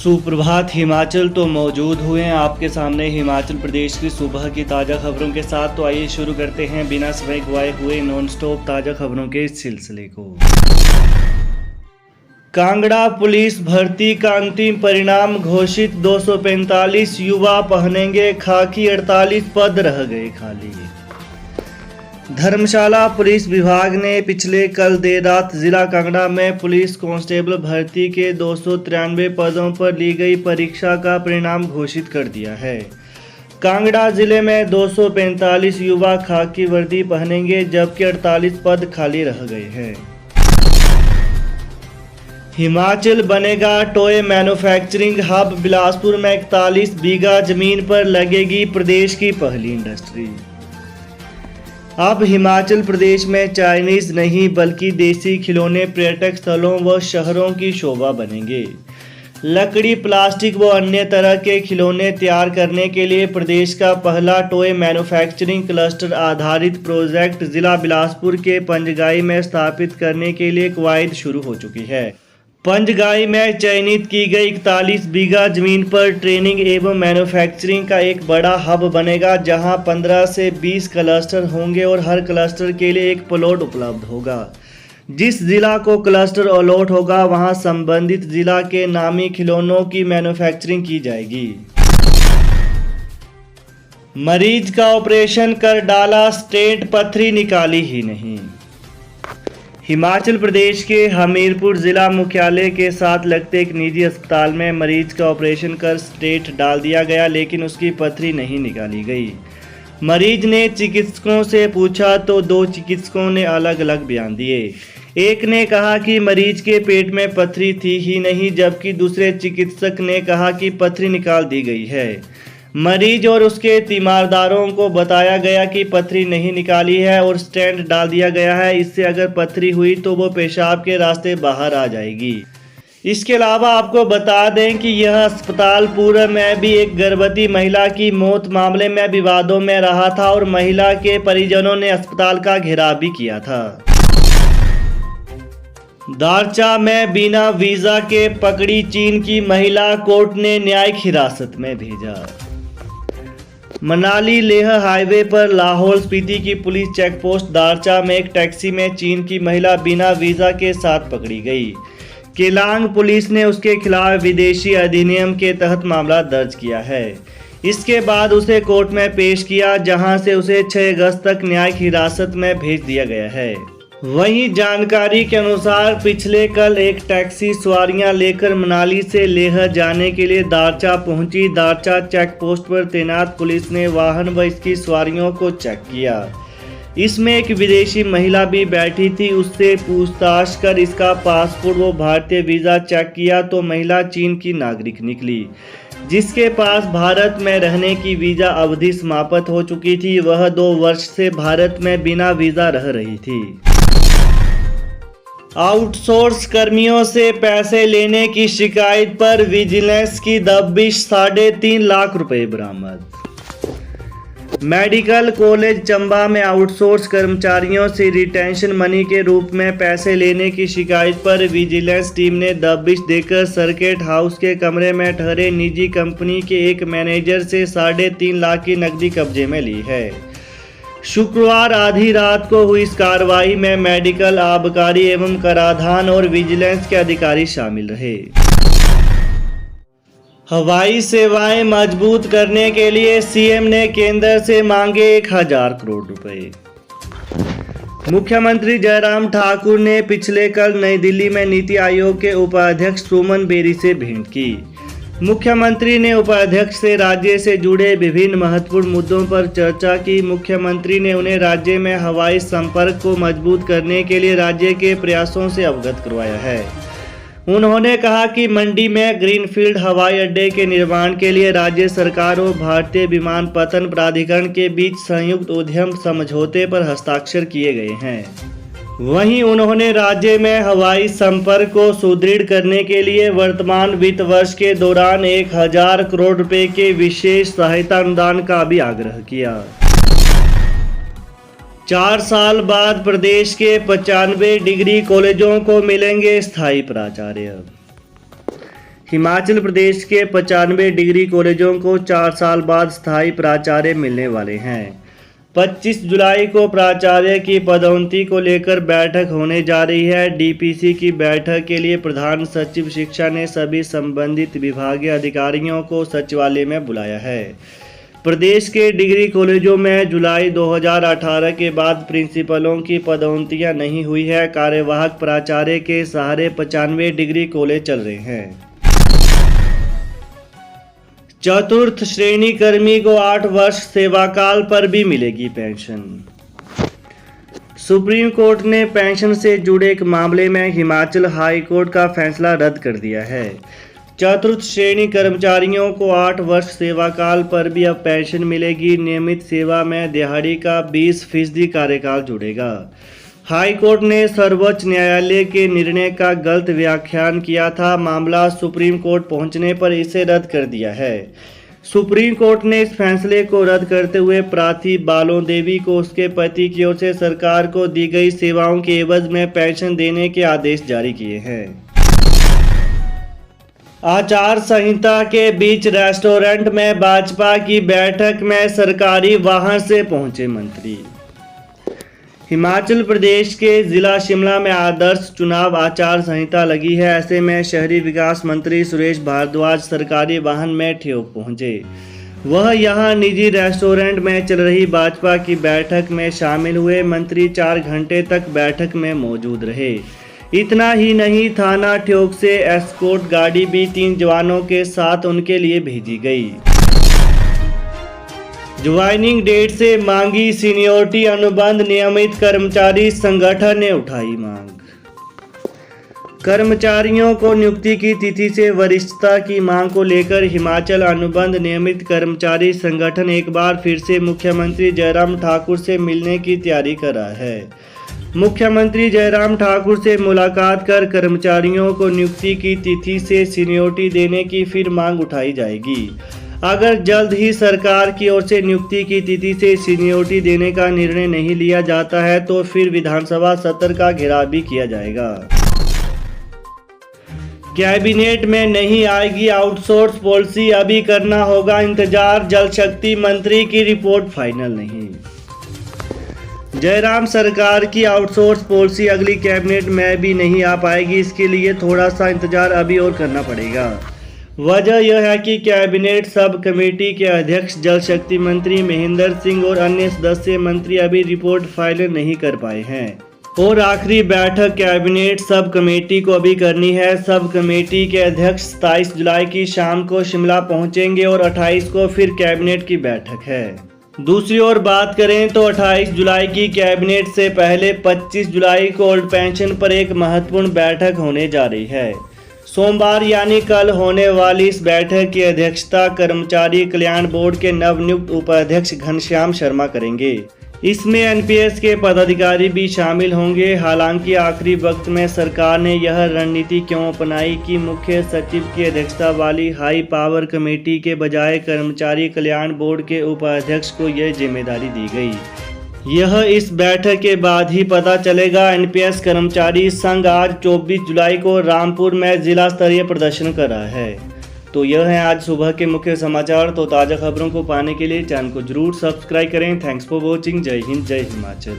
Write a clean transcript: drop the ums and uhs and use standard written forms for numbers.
सुप्रभात। हिमाचल तो मौजूद हुए हैं आपके सामने हिमाचल प्रदेश की सुबह की ताज़ा खबरों के साथ। तो आइए शुरू करते हैं बिना समय गवाए हुए नॉन स्टॉप ताज़ा खबरों के इस सिलसिले को। कांगड़ा पुलिस भर्ती का अंतिम परिणाम घोषित। 245 युवा पहनेंगे खाकी, 48 पद रह गए खाली। धर्मशाला पुलिस विभाग ने पिछले कल देर रात जिला कांगड़ा में पुलिस कांस्टेबल भर्ती के 293 पदों पर ली गई परीक्षा का परिणाम घोषित कर दिया है। कांगड़ा जिले में 245 युवा खाकी वर्दी पहनेंगे, जबकि 48 पद खाली रह गए हैं। हिमाचल बनेगा टॉय मैन्युफैक्चरिंग हब। बिलासपुर में 41 बीघा जमीन पर लगेगी प्रदेश की पहली इंडस्ट्री। अब हिमाचल प्रदेश में चाइनीज नहीं बल्कि देसी खिलौने पर्यटक स्थलों व शहरों की शोभा बनेंगे। लकड़ी, प्लास्टिक व अन्य तरह के खिलौने तैयार करने के लिए प्रदेश का पहला टॉय मैन्युफैक्चरिंग क्लस्टर आधारित प्रोजेक्ट जिला बिलासपुर के पंजगाई में स्थापित करने के लिए कवायद शुरू हो चुकी है। पंजगाई में चयनित की गई 41 बीघा जमीन पर ट्रेनिंग एवं मैन्युफैक्चरिंग का एक बड़ा हब बनेगा, जहां 15 से 20 क्लस्टर होंगे और हर क्लस्टर के लिए एक प्लॉट उपलब्ध होगा। जिस जिला को क्लस्टर अलॉट होगा वहां संबंधित जिला के नामी खिलौनों की मैन्युफैक्चरिंग की जाएगी। मरीज का ऑपरेशन कर डाला स्टेंट, पथरी निकाली ही नहीं। हिमाचल प्रदेश के हमीरपुर जिला मुख्यालय के साथ लगते एक निजी अस्पताल में मरीज का ऑपरेशन कर स्टेंट डाल दिया गया, लेकिन उसकी पथरी नहीं निकाली गई। मरीज ने चिकित्सकों से पूछा तो 2 चिकित्सकों ने अलग अलग बयान दिए। एक ने कहा कि मरीज के पेट में पथरी थी ही नहीं, जबकि दूसरे चिकित्सक ने कहा कि पथरी निकाल दी गई है। मरीज और उसके तीमारदारों को बताया गया कि पथरी नहीं निकाली है और स्टेंट डाल दिया गया है। इससे अगर पथरी हुई तो वो पेशाब के रास्ते बाहर आ जाएगी। इसके अलावा आपको बता दें कि यह अस्पताल पूर्व में भी एक गर्भवती महिला की मौत मामले में विवादों में रहा था और महिला के परिजनों ने अस्पताल का घेराव भी किया था। दारचा में बिना वीजा के पकड़ी चीन की महिला, कोर्ट ने न्यायिक हिरासत में भेजा। मनाली लेह हाईवे पर लाहौल स्पीति की पुलिस चेकपोस्ट दारचा में एक टैक्सी में चीन की महिला बिना वीजा के साथ पकड़ी गई। केलांग पुलिस ने उसके खिलाफ विदेशी अधिनियम के तहत मामला दर्ज किया है। इसके बाद उसे कोर्ट में पेश किया, जहां से उसे 6 अगस्त तक न्यायिक हिरासत में भेज दिया गया है। वहीं जानकारी के अनुसार पिछले कल एक टैक्सी सवारियां लेकर मनाली से लेह जाने के लिए दारचा पहुंची। दारचा चेक पोस्ट पर तैनात पुलिस ने वाहन व इसकी सवारियों को चेक किया। इसमें एक विदेशी महिला भी बैठी थी। उससे पूछताछ कर इसका पासपोर्ट व भारतीय वीज़ा चेक किया तो महिला चीन की नागरिक निकली, जिसके पास भारत में रहने की वीज़ा अवधि समाप्त हो चुकी थी। वह 2 वर्ष से भारत में बिना वीज़ा रह रही थी। आउटसोर्स कर्मियों से पैसे लेने की शिकायत पर विजिलेंस की दबिश, 3.5 लाख रुपए बरामद। मेडिकल कॉलेज चंबा में आउटसोर्स कर्मचारियों से रिटेंशन मनी के रूप में पैसे लेने की शिकायत पर विजिलेंस टीम ने दबिश देकर सर्किट हाउस के कमरे में ठहरे निजी कंपनी के एक मैनेजर से 3.5 लाख की नकदी कब्जे में ली है। शुक्रवार आधी रात को हुई इस कार्रवाई में मेडिकल, आबकारी एवं कराधान और विजिलेंस के अधिकारी शामिल रहे। हवाई सेवाएं मजबूत करने के लिए सीएम ने केंद्र से मांगे 1000 करोड़ रुपए। मुख्यमंत्री जयराम ठाकुर ने पिछले कल नई दिल्ली में नीति आयोग के उपाध्यक्ष सुमन बेरी से भेंट की। मुख्यमंत्री ने उपाध्यक्ष से राज्य से जुड़े विभिन्न महत्वपूर्ण मुद्दों पर चर्चा की। मुख्यमंत्री ने उन्हें राज्य में हवाई संपर्क को मजबूत करने के लिए राज्य के प्रयासों से अवगत करवाया है। उन्होंने कहा कि मंडी में ग्रीनफील्ड हवाई अड्डे के निर्माण के लिए राज्य सरकार और भारतीय विमानपत्तन प्राधिकरण के बीच संयुक्त उद्यम समझौते पर हस्ताक्षर किए गए हैं। वहीं उन्होंने राज्य में हवाई संपर्क को सुदृढ़ करने के लिए वर्तमान वित्त वर्ष के दौरान 1000 करोड़ रुपए के विशेष सहायता अनुदान का भी आग्रह किया। 4 साल बाद प्रदेश के 95 डिग्री कॉलेजों को मिलेंगे स्थायी प्राचार्य। हिमाचल प्रदेश के 95 डिग्री कॉलेजों को 4 साल बाद स्थायी प्राचार्य मिलने वाले हैं। 25 जुलाई को प्राचार्य की पदोन्नति को लेकर बैठक होने जा रही है। डीपीसी की बैठक के लिए प्रधान सचिव शिक्षा ने सभी संबंधित विभागीय अधिकारियों को सचिवालय में बुलाया है। प्रदेश के डिग्री कॉलेजों में जुलाई 2018 के बाद प्रिंसिपलों की पदोन्नतियां नहीं हुई है। कार्यवाहक प्राचार्य के सहारे 95 डिग्री कॉलेज चल रहे हैं। चतुर्थ श्रेणी कर्मी को 8 वर्ष सेवाकाल पर भी मिलेगी पेंशन। सुप्रीम कोर्ट ने पेंशन से जुड़े एक मामले में हिमाचल हाई कोर्ट का फैसला रद्द कर दिया है। चतुर्थ श्रेणी कर्मचारियों को 8 वर्ष सेवाकाल पर भी अब पेंशन मिलेगी। नियमित सेवा में दिहाड़ी का 20% कार्यकाल जुड़ेगा। हाई कोर्ट ने सर्वोच्च न्यायालय के निर्णय का गलत व्याख्यान किया था। मामला सुप्रीम कोर्ट पहुंचने पर इसे रद्द कर दिया है। सुप्रीम कोर्ट ने इस फैसले को रद्द करते हुए प्रार्थी बालों देवी को उसके पति की ओर से सरकार को दी गई सेवाओं के एवज में पेंशन देने के आदेश जारी किए हैं। आचार संहिता के बीच रेस्टोरेंट में भाजपा की बैठक में सरकारी वाहन से पहुंचे मंत्री। हिमाचल प्रदेश के जिला शिमला में आदर्श चुनाव आचार संहिता लगी है। ऐसे में शहरी विकास मंत्री सुरेश भारद्वाज सरकारी वाहन में ठियोग पहुंचे। वह यहां निजी रेस्टोरेंट में चल रही भाजपा की बैठक में शामिल हुए। मंत्री 4 घंटे तक बैठक में मौजूद रहे। इतना ही नहीं, थाना ठियोग से एस्कॉर्ट गाड़ी भी 3 जवानों के साथ उनके लिए भेजी गई। ज्वाइनिंग डेट से मांगी सीनियोरिटी अनुबंध, नियमित कर्मचारी संगठन ने उठाई मांग। कर्मचारियों को नियुक्ति की तिथि से वरिष्ठता की मांग को लेकर हिमाचल अनुबंध नियमित कर्मचारी संगठन एक बार फिर से मुख्यमंत्री जयराम ठाकुर से मिलने की तैयारी कर रहा है। मुख्यमंत्री जयराम ठाकुर से मुलाकात कर कर्मचारियों को नियुक्ति की तिथि से सीनियोरिटी देने की फिर मांग उठाई जाएगी। अगर जल्द ही सरकार की ओर से नियुक्ति की तिथि से सीनियोरिटी देने का निर्णय नहीं लिया जाता है तो फिर विधानसभा सत्र का घेराव भी किया जाएगा। कैबिनेट में नहीं आएगी आउटसोर्स पॉलिसी, अभी करना होगा इंतजार। जल शक्ति मंत्री की रिपोर्ट फाइनल नहीं। जयराम सरकार की आउटसोर्स पॉलिसी अगली कैबिनेट में भी नहीं आ पाएगी। इसके लिए थोड़ा सा इंतजार अभी और करना पड़ेगा। वजह यह है कि कैबिनेट सब कमेटी के अध्यक्ष जल शक्ति मंत्री महेंद्र सिंह और अन्य सदस्य मंत्री अभी रिपोर्ट फाइनल नहीं कर पाए हैं और आखिरी बैठक कैबिनेट सब कमेटी को अभी करनी है। सब कमेटी के अध्यक्ष 27 जुलाई की शाम को शिमला पहुंचेंगे और 28 को फिर कैबिनेट की बैठक है। दूसरी ओर बात करें तो 28 जुलाई की कैबिनेट से पहले 25 जुलाई को ओल्ड पेंशन पर एक महत्वपूर्ण बैठक होने जा रही है। सोमवार यानी कल होने वाली इस बैठक की अध्यक्षता कर्मचारी कल्याण बोर्ड के नवनियुक्त उपाध्यक्ष घनश्याम शर्मा करेंगे। इसमें एनपीएस के पदाधिकारी भी शामिल होंगे। हालांकि आखिरी वक्त में सरकार ने यह रणनीति क्यों अपनाई कि मुख्य सचिव की अध्यक्षता वाली हाई पावर कमेटी के बजाय कर्मचारी कल्याण बोर्ड के उपाध्यक्ष को यह जिम्मेदारी दी गई। यह इस बैठक के बाद ही पता चलेगा। एनपीएस कर्मचारी संघ आज 24 जुलाई को रामपुर में जिला स्तरीय प्रदर्शन कर रहा है। तो यह है आज सुबह के मुख्य समाचार। तो ताज़ा खबरों को पाने के लिए चैनल को जरूर सब्सक्राइब करें। Thanks for watching. जय हिंद, जय हिमाचल।